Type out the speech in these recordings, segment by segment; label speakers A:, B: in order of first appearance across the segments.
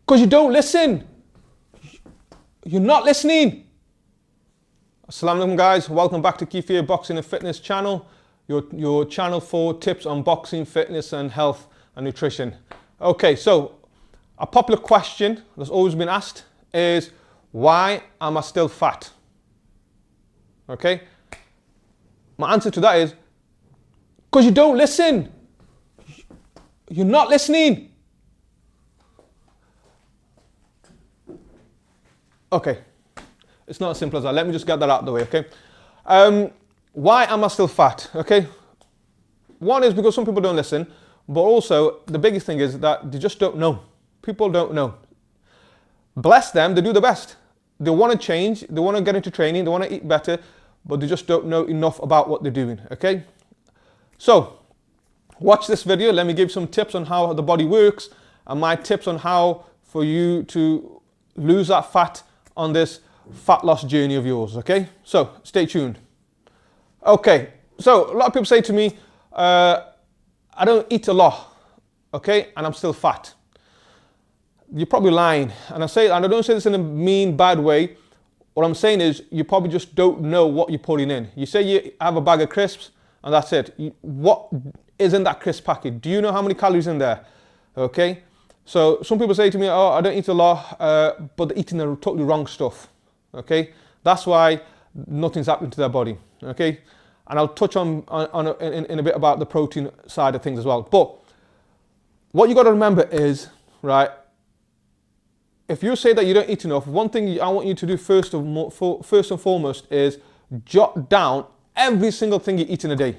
A: Because you don't listen. You're not listening. Assalamu alaikum guys, welcome back to Kefir Boxing and Fitness channel, your channel for tips on boxing, fitness and health and nutrition. Okay, so a popular question that's always been asked is, why am I still fat? Okay, my answer to that is, because you don't listen. You're not listening. Okay. It's not as simple as that. Let me just get that out of the way, okay? Why am I still fat, okay? One is because some people don't listen, but also the biggest thing is that they just don't know. People don't know. Bless them, they do the best. They want to change, they want to get into training, they want to eat better, but they just don't know enough about what they're doing, okay? So, watch this video. Let me give some tips on how the body works and my tips on how for you to lose that fat on this fat loss journey of yours, okay? So stay tuned. Okay, so a lot of people say to me, I don't eat a lot, okay, and I'm still fat. You're probably lying, and I don't say this in a mean, bad way. What I'm saying is you probably just don't know what you're putting in. You say you have a bag of crisps, and that's it. What is in that crisp packet? Do you know how many calories in there? Okay, so some people say to me, oh, I don't eat a lot, but they're eating the totally wrong stuff. Okay, that's why nothing's happening to their body. Okay, and I'll touch on in a bit about the protein side of things as well. But what you got to remember is, right, if you say that you don't eat enough, one thing I want you to do first and foremost is jot down every single thing you eat in a day,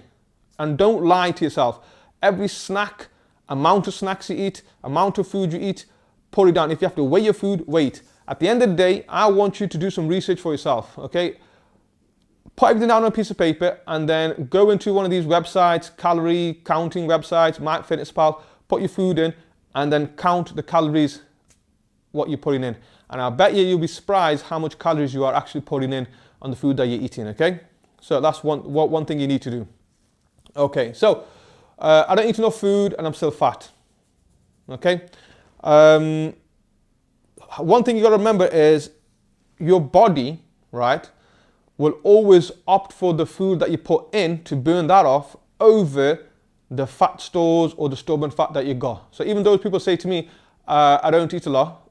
A: and don't lie to yourself. Every snack, amount of snacks you eat, amount of food you eat, put it down. If you have to weigh your food, wait. At the end of the day, I want you to do some research for yourself, okay? Put everything down on a piece of paper and then go into one of these websites, calorie counting websites, MyFitnessPal, put your food in and then count the calories, what you're putting in. And I bet you'll be surprised how much calories you are actually putting in on the food that you're eating, okay? So that's one thing you need to do. Okay, so I don't eat enough food and I'm still fat, okay? One thing you got to remember is your body, right, will always opt for the food that you put in to burn that off over the fat stores or the stubborn fat that you got. So even though people say to me, I don't eat a lot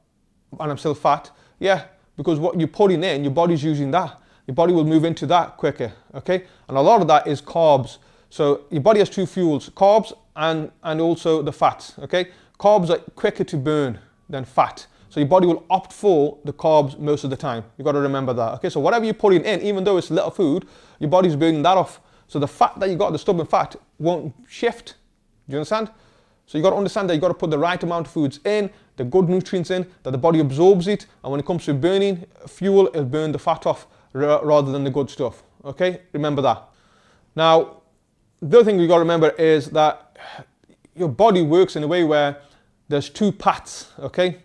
A: and I'm still fat, yeah, because what you're putting in, your body's using that. Your body will move into that quicker, okay? And a lot of that is carbs. So your body has two fuels, carbs and also the fats, okay? Carbs are quicker to burn than fat. So your body will opt for the carbs most of the time. You've got to remember that. Okay, so whatever you're putting in, even though it's little food, your body's burning that off. So the fat that you got, the stubborn fat, won't shift. Do you understand? So you got to understand that you got to put the right amount of foods in, the good nutrients in, that the body absorbs it. And when it comes to burning fuel, it'll burn the fat off rather than the good stuff. Okay, remember that. Now, the other thing you got to remember is that your body works in a way where there's two paths, okay?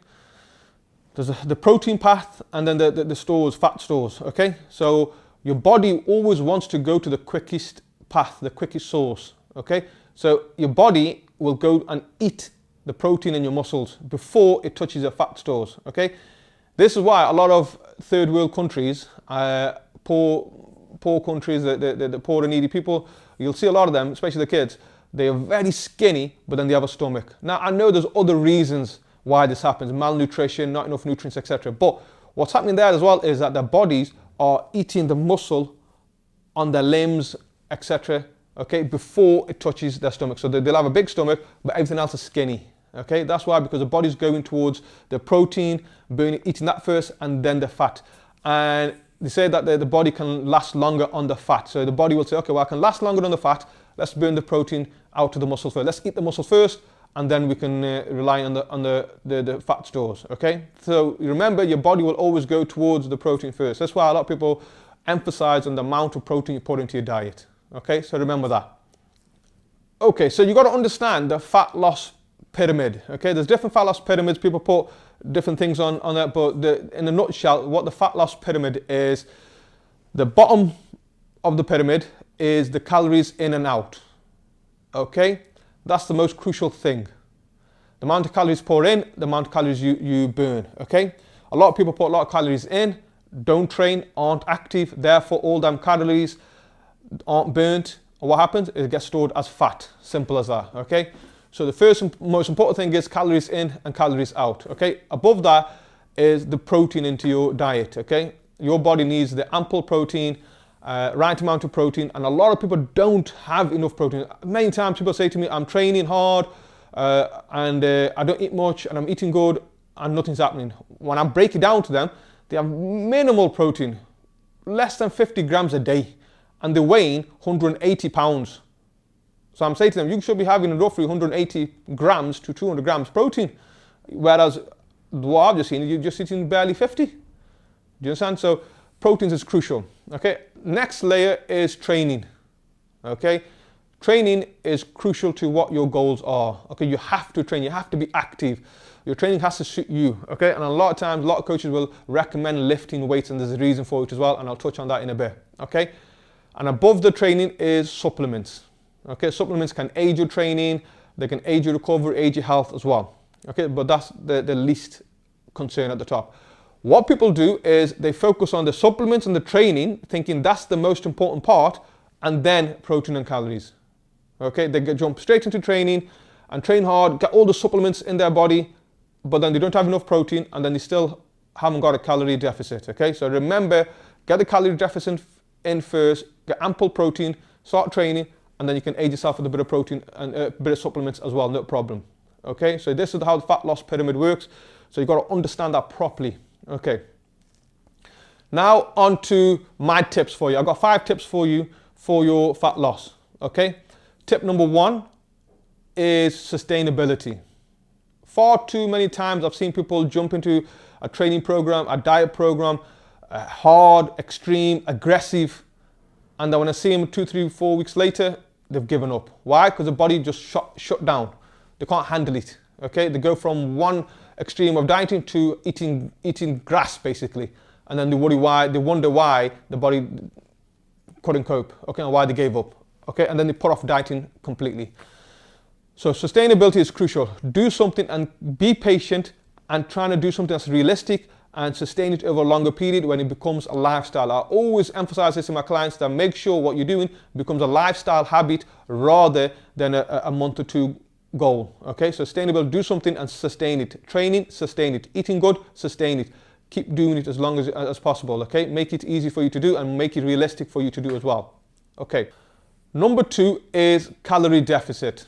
A: There's the protein path and then the stores, fat stores, okay? So your body always wants to go to the quickest path, the quickest source, okay? So your body will go and eat the protein in your muscles before it touches the fat stores, okay? This is why a lot of third world countries, poor countries, the poor and needy people, you'll see a lot of them, especially the kids, they are very skinny, but then they have a stomach. Now, I know there's other reasons why this happens, malnutrition, not enough nutrients, etc. But what's happening there as well is that their bodies are eating the muscle on their limbs, etc., okay, before it touches their stomach. So they'll have a big stomach, but everything else is skinny, okay? That's why, because the body's going towards the protein, eating that first, and then the fat. And they say that the body can last longer on the fat. So the body will say, okay, well, I can last longer on the fat, let's burn the protein out to the muscle first. Let's eat the muscle first, and then we can rely on the fat stores, okay? So remember, your body will always go towards the protein first. That's why a lot of people emphasize on the amount of protein you put into your diet, okay? So remember that. Okay, so you got to understand the fat loss pyramid, okay? There's different fat loss pyramids. People put different things on that, but in a nutshell, what the fat loss pyramid is, the bottom of the pyramid is the calories in and out, okay? That's the most crucial thing. The amount of calories pour in, the amount of calories you burn, okay? A lot of people put a lot of calories in, don't train, aren't active, therefore all them calories aren't burnt. And what happens? It gets stored as fat, simple as that, okay? So the first and most important thing is calories in and calories out, okay? Above that is the protein into your diet, okay? Your body needs the ample protein, right amount of protein, and a lot of people don't have enough protein. Many times people say to me, I'm training hard and I don't eat much and I'm eating good and nothing's happening. When I break it down to them, they have minimal protein, less than 50 grams a day, and they're weighing 180 pounds. So I'm saying to them, you should be having roughly 180 grams to 200 grams protein, whereas what I've just seen, you're just eating barely 50. Do you understand? So proteins is crucial, okay? Next layer is training, okay? Training is crucial to what your goals are, okay? You have to train, you have to be active. Your training has to suit you, okay? And a lot of times, a lot of coaches will recommend lifting weights, and there's a reason for it as well, and I'll touch on that in a bit, okay? And above the training is supplements, okay? Supplements can aid your training, they can aid your recovery, aid your health as well, okay? But that's the least concern at the top. What people do is they focus on the supplements and the training, thinking that's the most important part, and then protein and calories. Okay, they jump straight into training and train hard, get all the supplements in their body, but then they don't have enough protein, and then they still haven't got a calorie deficit. Okay, so remember, get the calorie deficit in first, get ample protein, start training, and then you can aid yourself with a bit of protein and a bit of supplements as well, no problem. Okay, so this is how the fat loss pyramid works. So you've got to understand that properly. Okay, now on to my tips for you. I've got 5 tips for you for your fat loss. Okay, tip number 1 is sustainability. Far too many times I've seen people jump into a training program, a diet program, hard, extreme, aggressive, and then when I see them 2, 3, 4 weeks later, they've given up. Why? Because the body just shut down. They can't handle it. Okay, they go from one extreme of dieting to eating grass basically, and then they wonder why the body couldn't cope, okay, and why they gave up, okay, and then they put off dieting completely. So sustainability is crucial. Do something and be patient, and trying to do something that's realistic and sustain it over a longer period when it becomes a lifestyle. I always emphasize this to my clients, that make sure what you're doing becomes a lifestyle habit rather than a month or 2 goal. Okay, sustainable, do something and sustain it. Training, sustain it. Eating good, sustain it. Keep doing it as long as possible. Okay, make it easy for you to do and make it realistic for you to do as well. Okay, number 2 is calorie deficit.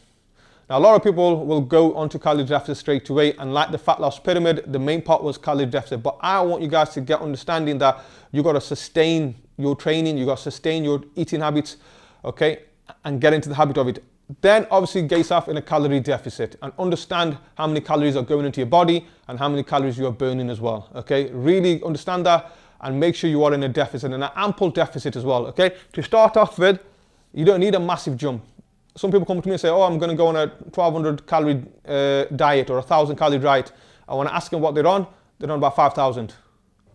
A: Now a lot of people will go onto calorie deficit straight away, and like the fat loss pyramid, the main part was calorie deficit, but I want you guys to get understanding that you got to sustain your training, you got to sustain your eating habits, okay, and get into the habit of it. Then obviously get yourself in a calorie deficit and understand how many calories are going into your body and how many calories you are burning as well. Okay, really understand that and make sure you are in a deficit, and an ample deficit as well. Okay, to start off with, you don't need a massive jump. Some people come to me and say, oh, I'm going to go on a 1200 calorie diet or a 1000 calorie diet. I want to ask them what they're on about 5000.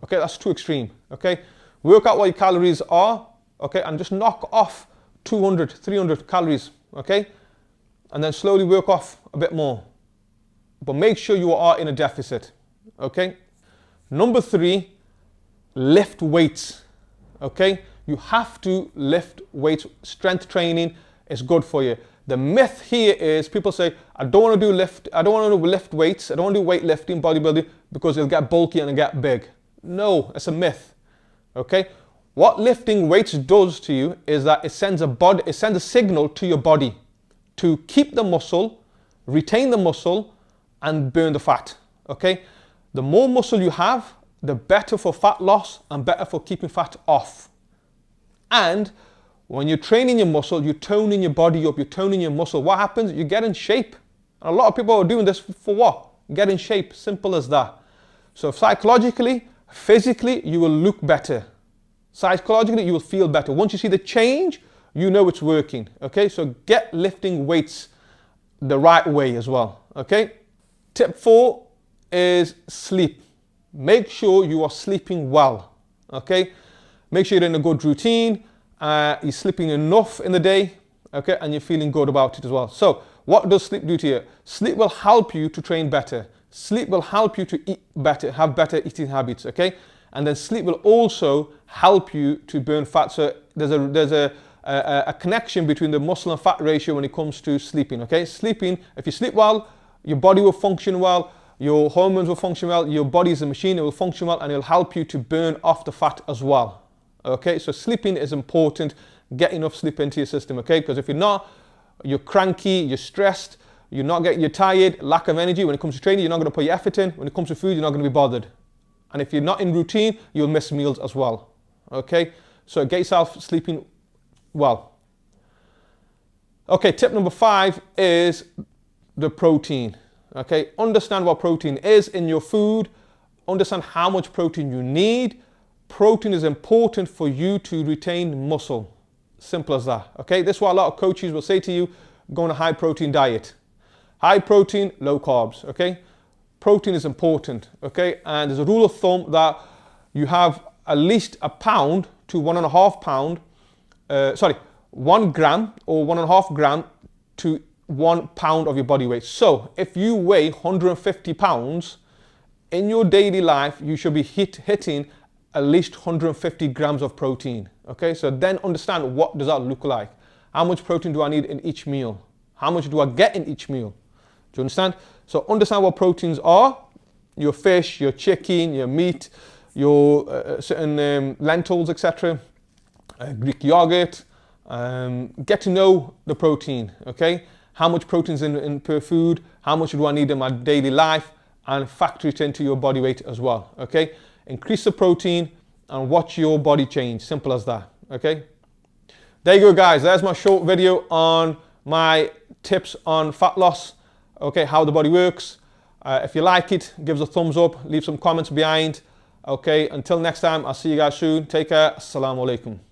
A: Okay, that's too extreme. Okay, work out what your calories are, okay, and just knock off 200, 300 calories. Okay, and then slowly work off a bit more, but make sure you are in a deficit. Okay, number 3, lift weights. Okay, you have to lift weights. Strength training is good for you. The myth here is people say, I don't want to do lift weights, I don't want to do weightlifting, bodybuilding, because it'll get bulky and it'll get big. No, it's a myth. Okay, what lifting weights does to you is that it sends a signal to your body to keep the muscle, retain the muscle, and burn the fat. Okay, the more muscle you have, the better for fat loss and better for keeping fat off. And when you're training your muscle, you're toning your body up, you're toning your muscle. What happens? You get in shape. And a lot of people are doing this for what? Get in shape, simple as that. So psychologically, physically, you will look better. Psychologically, you will feel better. Once you see the change, you know it's working. Okay, so get lifting weights the right way as well. Okay, tip 4 is sleep. Make sure you are sleeping well. Okay, make sure you're in a good routine. You're sleeping enough in the day. Okay, and you're feeling good about it as well. So What does sleep do to you? Sleep will help you to train better. Sleep will help you to eat better, have better eating habits, okay? And then sleep will also help you to burn fat. So there's a connection between the muscle and fat ratio when it comes to sleeping, okay? Sleeping, if you sleep well, your body will function well, your hormones will function well, your body is a machine, it will function well, and it'll help you to burn off the fat as well, okay? So sleeping is important. Get enough sleep into your system, okay? Because if you're not, you're cranky, you're stressed, you're tired, lack of energy. When it comes to training, you're not going to put your effort in. When it comes to food, you're not going to be bothered. And if you're not in routine, you'll miss meals as well, okay? So get yourself sleeping well. Okay, tip number 5 is the protein, okay? Understand what protein is in your food. Understand how much protein you need. Protein is important for you to retain muscle. Simple as that, okay? This is what a lot of coaches will say to you, go on a high protein diet. High protein, low carbs, okay? Protein is important, okay? And there's a rule of thumb that you have at least a pound to 1.5 pound, 1 gram or 1.5 gram to 1 pound of your body weight. So if you weigh 150 pounds, in your daily life, you should be hitting at least 150 grams of protein, okay? So then understand, what does that look like? How much protein do I need in each meal? How much do I get in each meal? Do you understand? So understand what proteins are. Your fish, your chicken, your meat, your certain lentils, etc. Greek yogurt. Get to know the protein, okay? How much protein is in per food? How much do I need in my daily life? And factor it into your body weight as well, okay? Increase the protein and watch your body change. Simple as that, okay? There you go, guys. There's my short video on my tips on fat loss, okay, how the body works. If you like it, give us a thumbs up, leave some comments behind. Okay, until next time, I'll see you guys soon. Take care. Assalamu alaikum.